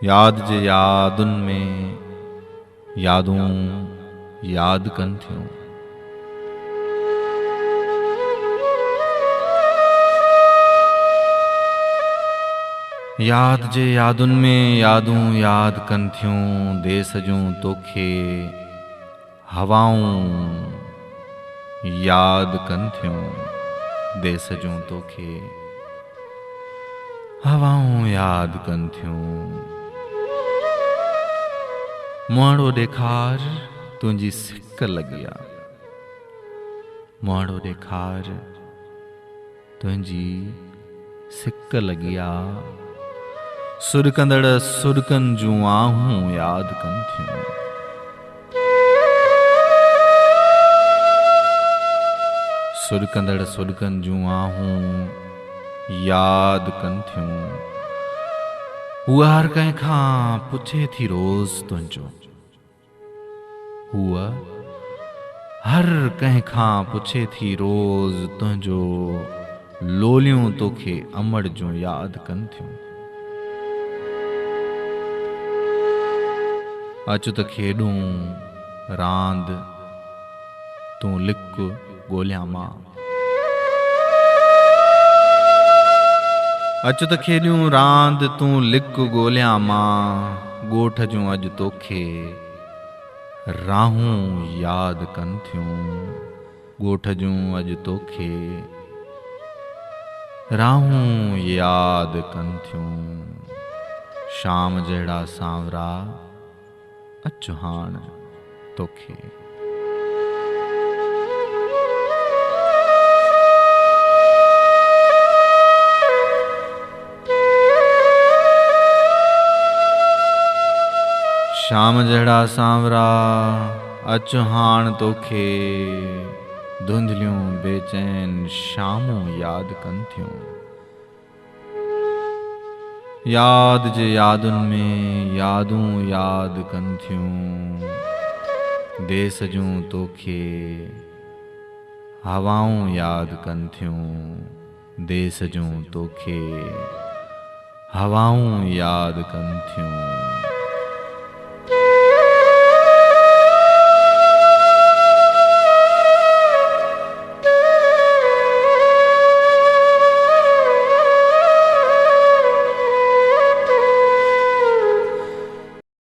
याद जे यादुन में यादूं याद कन थियूं। याद जे यादुन में यादूं याद कन थियूं। देस जूं तोखे हवाऊं याद कन थियूं। देस जूं तोखे हवाऊं याद कन थियूं। मुहाड़ो ॾेखार तुंहिंजी सिक लॻी आ। मुहाड़ो ॾेखार तुंहिंजी सिक लॻी आ। सुरकंदड़ सुरकन जूं आहूं याद कन थियूं। सुरकंदड़ सुरकन जूं आहूं याद कन थियूं। हूअ हर कंहिं खां पुछे थी रोज़ तुंहिंजो। हूअ हर कंहिं खां पुछे थी रोज़ तुंहिंजो। लोलियूं तोखे अमड़ जूं याद कन थियूं। अच त खेॾूं रांदि तूं लिक ॻोल्हियां मां। अच त खेॾूं रांदि तूं लिक ॻोल्हियां मां। ॻोठ जूं अॼु तोखे राहूं याद कन थियूं। ॻोठ जूं अॼु तोखे राहूं याद कन थियूं। शाम जहिड़ा सांवरा अचु हाण तोखे। शाम जहिड़ा सांवरा अचु हाण तोखे। धुंधलियूं बेचैन शामूं याद कन थियूं। याद जे यादुन में यादूं याद कन थियूं। देस जूं तोखे हवाऊं याद कन थियूं। देस जूं तोखे हवाऊं याद कन थियूं।